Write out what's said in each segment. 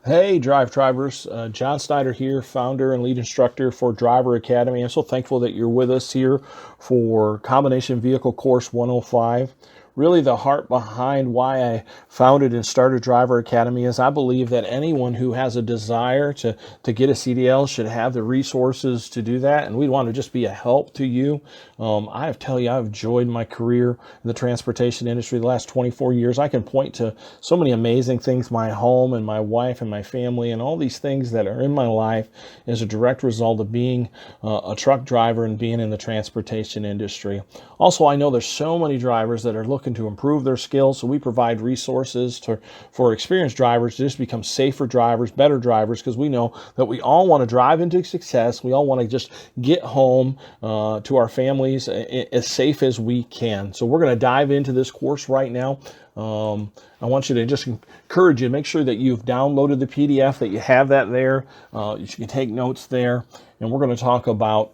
Hey, Drive Drivers. John Snyder here, founder and lead instructor for Driver Academy. I'm so thankful that you're with us here for Combination Vehicle Course 105. Really, the heart behind why I founded and started Driver Academy is I believe that anyone who has a desire to get a CDL should have the resources to do that, and we want to just be a help to you. I have to tell you, I've enjoyed my career in the transportation industry the last 24 years. I can point to so many amazing things, my home and my wife and my family and all these things that are in my life as a direct result of being a truck driver and being in the transportation industry. Also, I know there's so many drivers that are looking to improve their skills, so we provide resources for experienced drivers to just become safer drivers, better drivers, because we know that we all want to drive into success. We all want to just get home to our families as safe as we can. So we're going to dive into this course right now. I want you to just encourage you to make sure that you've downloaded the PDF, that you have that there. You can take notes there. And we're going to talk about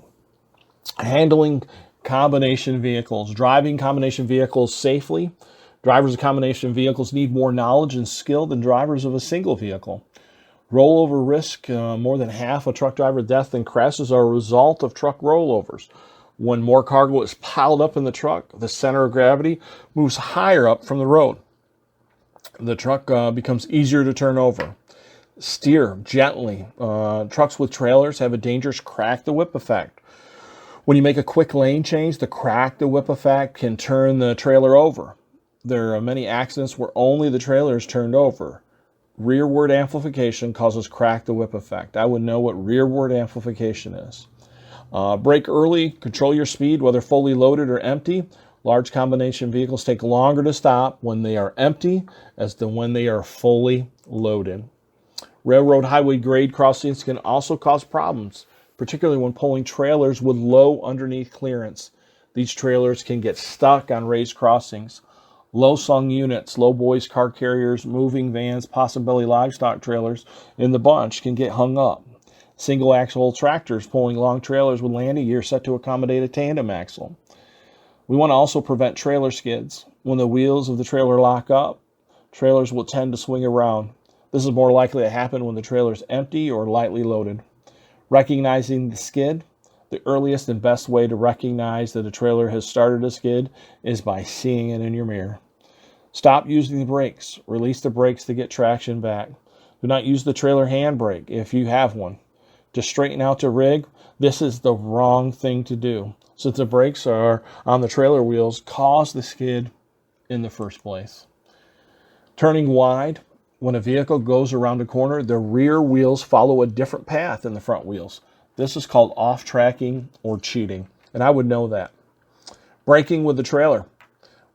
handling combination vehicles, driving combination vehicles safely. Drivers of combination vehicles need more knowledge and skill than drivers of a single vehicle. Rollover risk, more than half of truck driver death and crashes are a result of truck rollovers. When more cargo is piled up in the truck, the center of gravity moves higher up from the road. The truck becomes easier to turn over. Steer gently. Trucks with trailers have a dangerous crack the whip effect. When you make a quick lane change, the crack the whip effect can turn the trailer over. There are many accidents where only the trailer is turned over. Rearward amplification causes crack the whip effect. I would know what rearward amplification is. Brake early, control your speed, whether fully loaded or empty. Large combination vehicles take longer to stop when they are empty as to when they are fully loaded. Railroad highway grade crossings can also cause problems, particularly when pulling trailers with low underneath clearance. These trailers can get stuck on raised crossings. Low slung units, low boys car carriers, moving vans, possibly livestock trailers in the bunch can get hung up. Single axle tractors pulling long trailers with landing gear set to accommodate a tandem axle. We want to also prevent trailer skids. When the wheels of the trailer lock up, trailers will tend to swing around. This is more likely to happen when the trailer is empty or lightly loaded. Recognizing the skid. The earliest and best way to recognize that a trailer has started a skid is by seeing it in your mirror. Stop using the brakes. Release the brakes to get traction back. Do not use the trailer handbrake if you have one. To straighten out the rig, this is the wrong thing to do, since the brakes are on the trailer wheels cause the skid in the first place. Turning wide. When a vehicle goes around a corner, the rear wheels follow a different path than the front wheels. This is called off-tracking or cheating, and I would know that. Braking with the trailer.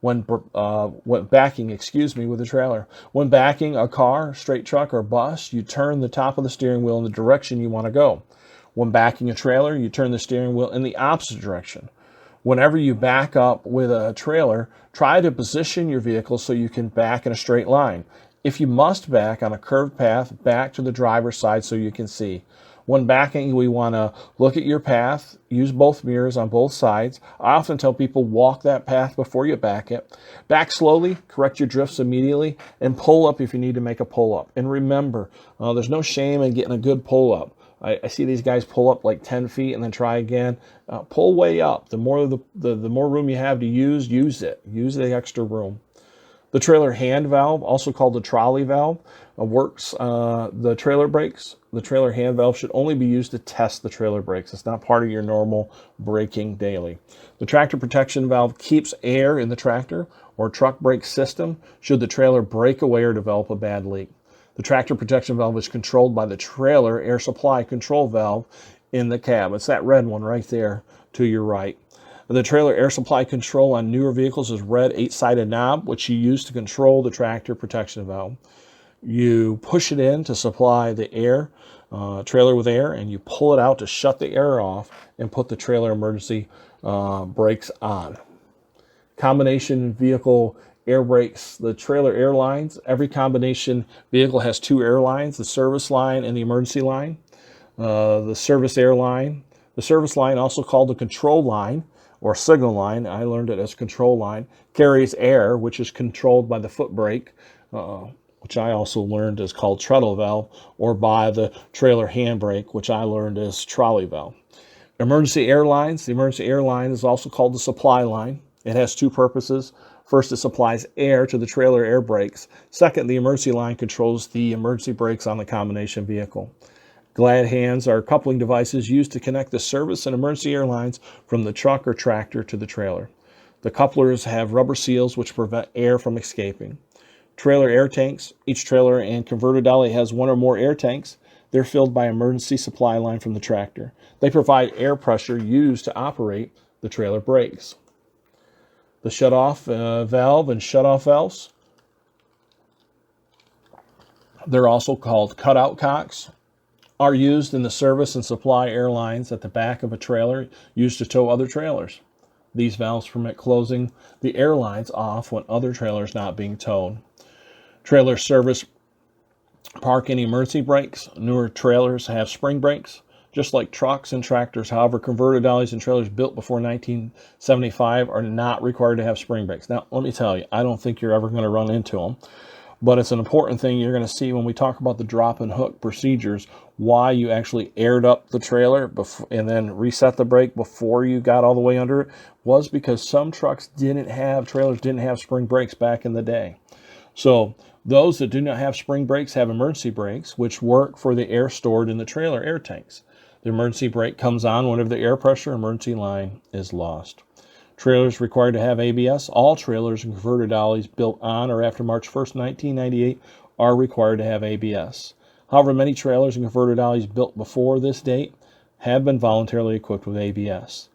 When backing with the trailer. When backing a car, straight truck, or bus, you turn the top of the steering wheel in the direction you want to go. When backing a trailer, you turn the steering wheel in the opposite direction. Whenever you back up with a trailer, try to position your vehicle so you can back in a straight line. If you must back on a curved path, back to the driver's side so you can see. When backing, we want to look at your path, use both mirrors on both sides. I often tell people walk that path before you back it. Back slowly, correct your drifts immediately, and pull up if you need to make a pull-up. And remember, there's no shame in getting a good pull-up. I see these guys pull up like 10 feet and then try again. Pull way up. The more room you have to use it. Use the extra room. The trailer hand valve, also called the trolley valve, works the trailer brakes. The trailer hand valve should only be used to test the trailer brakes. It's not part of your normal braking daily. The tractor protection valve keeps air in the tractor or truck brake system should the trailer break away or develop a bad leak. The tractor protection valve is controlled by the trailer air supply control valve in the cab. It's that red one right there to your right. The trailer air supply control on newer vehicles is red 8-sided knob, which you use to control the tractor protection valve. You push it in to supply the air, trailer with air, and you pull it out to shut the air off and put the trailer emergency brakes on. Combination vehicle air brakes, the trailer air lines. Every combination vehicle has two air lines, the service line and the emergency line. The service air line. The service line, also called the control line, or signal line, I learned it as control line, carries air, which is controlled by the foot brake. which I also learned is called treadle valve, or by the trailer handbrake, which I learned is trolley valve. Emergency air lines. The emergency air line is also called the supply line. It has two purposes. First, it supplies air to the trailer air brakes. Second, the emergency line controls the emergency brakes on the combination vehicle. Glad hands are coupling devices used to connect the service and emergency air lines from the truck or tractor to the trailer. The couplers have rubber seals which prevent air from escaping. Trailer air tanks. Each trailer and converter dolly has one or more air tanks. They're filled by emergency supply line from the tractor. They provide air pressure used to operate the trailer brakes. The shut-off valve and shut-off valves. They're also called cutout cocks, are used in the service and supply air lines at the back of a trailer used to tow other trailers. These valves permit closing the air lines off when other trailers not being towed. Trailer service park and emergency brakes. Newer trailers have spring brakes, just like trucks and tractors. However, converter dollies and trailers built before 1975 are not required to have spring brakes. Now, let me tell you, I don't think you're ever going to run into them, but it's an important thing you're going to see when we talk about the drop and hook procedures, why you actually aired up the trailer and then reset the brake before you got all the way under it, was because some trailers didn't have spring brakes back in the day. So those that do not have spring brakes have emergency brakes, which work for the air stored in the trailer air tanks. The emergency brake comes on whenever the air pressure emergency line is lost. Trailers required to have ABS. All trailers and converter dollies built on or after March 1st, 1998 are required to have ABS. However, many trailers and converter dollies built before this date have been voluntarily equipped with ABS.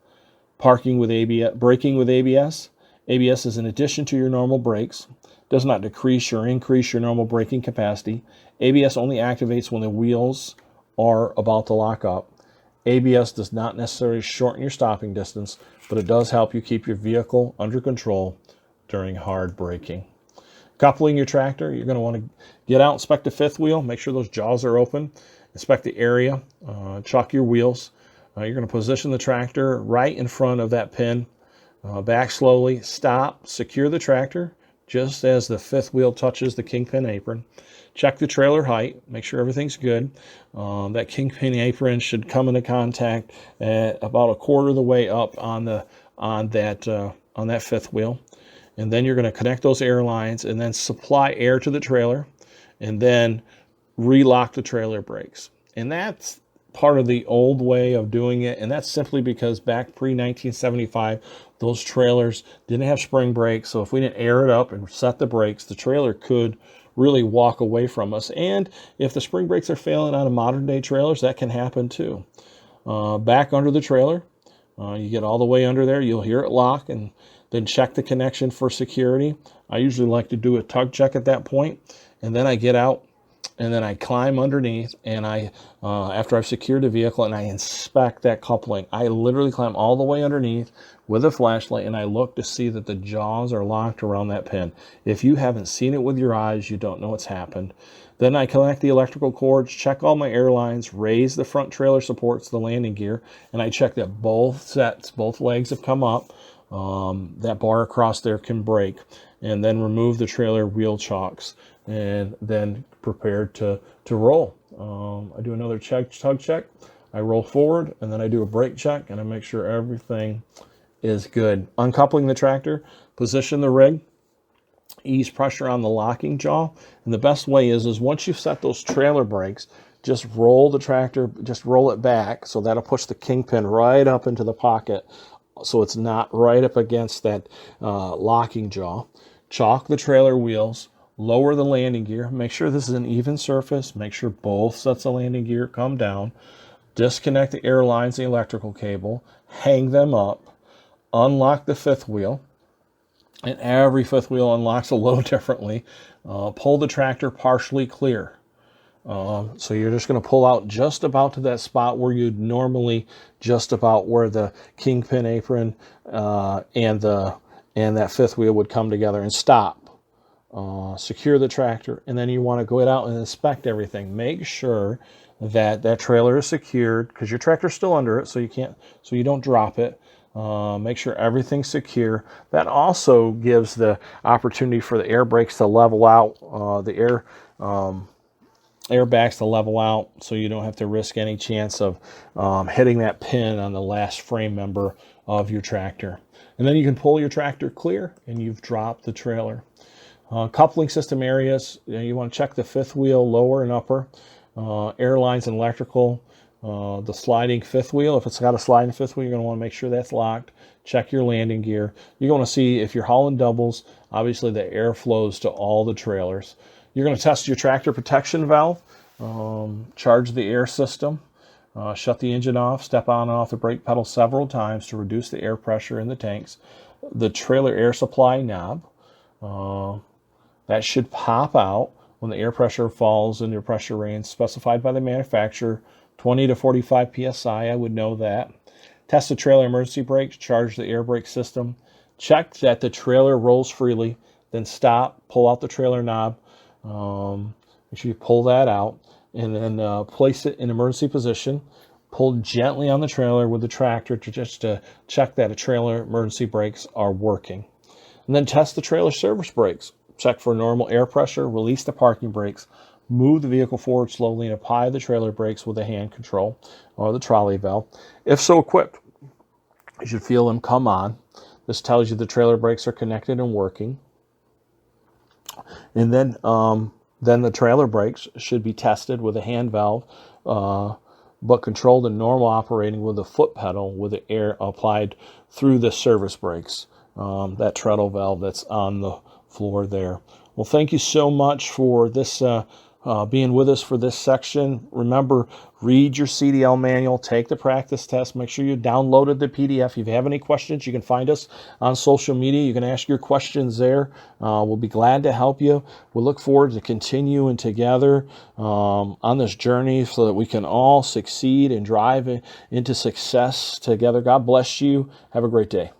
Braking with ABS. ABS is an addition to your normal brakes. Does not decrease or increase your normal braking capacity. ABS only activates when the wheels are about to lock up. ABS does not necessarily shorten your stopping distance, but it does help you keep your vehicle under control during hard braking. Coupling your tractor, you're going to want to get out, inspect the fifth wheel, make sure those jaws are open, inspect the area, chuck your wheels. You're going to position the tractor right in front of that pin, back slowly, stop, secure the tractor just as the fifth wheel touches the kingpin apron. Check the trailer height, make sure everything's good. That kingpin apron should come into contact at about a quarter of the way up on that fifth wheel. And then you're going to connect those air lines and then supply air to the trailer and then relock the trailer brakes. And that's part of the old way of doing it, and that's simply because back pre-1975, those trailers didn't have spring brakes, so if we didn't air it up and set the brakes, the trailer could really walk away from us. And if the spring brakes are failing on modern day trailers, that can happen too. Back under the trailer, you get all the way under there, you'll hear it lock, and then check the connection for security. I usually like to do a tug check at that point, and then I get out and then I climb underneath, and after I've secured the vehicle, and I inspect that coupling. I literally climb all the way underneath with a flashlight, and I look to see that the jaws are locked around that pin. If you haven't seen it with your eyes, you don't know what's happened. Then I connect the electrical cords, check all my air lines, raise the front trailer supports, the landing gear, and I check that both legs have come up. That bar across there can break, and then remove the trailer wheel chocks, and then prepared to roll. I do another tug check. I roll forward, and then I do a brake check, and I make sure everything is good. Uncoupling the tractor, position the rig, ease pressure on the locking jaw, and the best way is once you've set those trailer brakes, just roll the tractor, just roll it back, so that'll push the kingpin right up into the pocket, so it's not right up against that locking jaw. Chalk the trailer wheels, lower the landing gear, make sure this is an even surface, make sure both sets of landing gear come down, disconnect the air lines, the electrical cable, hang them up, unlock the fifth wheel, and every fifth wheel unlocks a little differently. Pull the tractor partially clear. So you're just going to pull out just about to that spot where you'd normally, just about where the kingpin apron and that fifth wheel would come together, and stop. Secure the tractor, and then you want to go out and inspect everything. Make sure that trailer is secured, because your tractor's still under it, so you don't drop it. Make sure everything's secure. That also gives the opportunity for the air brakes to level out, the airbags to level out, so you don't have to risk any chance of hitting that pin on the last frame member of your tractor. And then you can pull your tractor clear and you've dropped the trailer. Coupling system areas, you want to check the fifth wheel lower and upper, air lines and electrical, the sliding fifth wheel. If it's got a sliding fifth wheel, you're going to want to make sure that's locked. Check your landing gear. You're going to see if you're hauling doubles, obviously the air flows to all the trailers. You're going to test your tractor protection valve, charge the air system, shut the engine off, step on and off the brake pedal several times to reduce the air pressure in the tanks. The trailer air supply knob, that should pop out when the air pressure falls in your pressure range specified by the manufacturer, 20 to 45 psi. I would know that. Test the trailer emergency brakes, charge the air brake system, check that the trailer rolls freely, then stop, pull out the trailer knob, make sure you pull that out, and then place it in emergency position. Pull gently on the trailer with the tractor to check that the trailer emergency brakes are working. And then test the trailer service brakes. Check for normal air pressure, release the parking brakes, move the vehicle forward slowly, and apply the trailer brakes with a hand control or the trolley valve. If so equipped, you should feel them come on. This tells you the trailer brakes are connected and working. And then the trailer brakes should be tested with a hand valve, but controlled in normal operating with a foot pedal with the air applied through the service brakes, that treadle valve that's on the floor there. Well, thank you so much for this being with us for this section. Remember, read your CDL manual, take the practice test, make sure you downloaded the PDF. If you have any questions, you can find us on social media. You can ask your questions there. We'll be glad to help you. We look forward to continuing together on this journey so that we can all succeed and drive into success together. God bless you. Have a great day.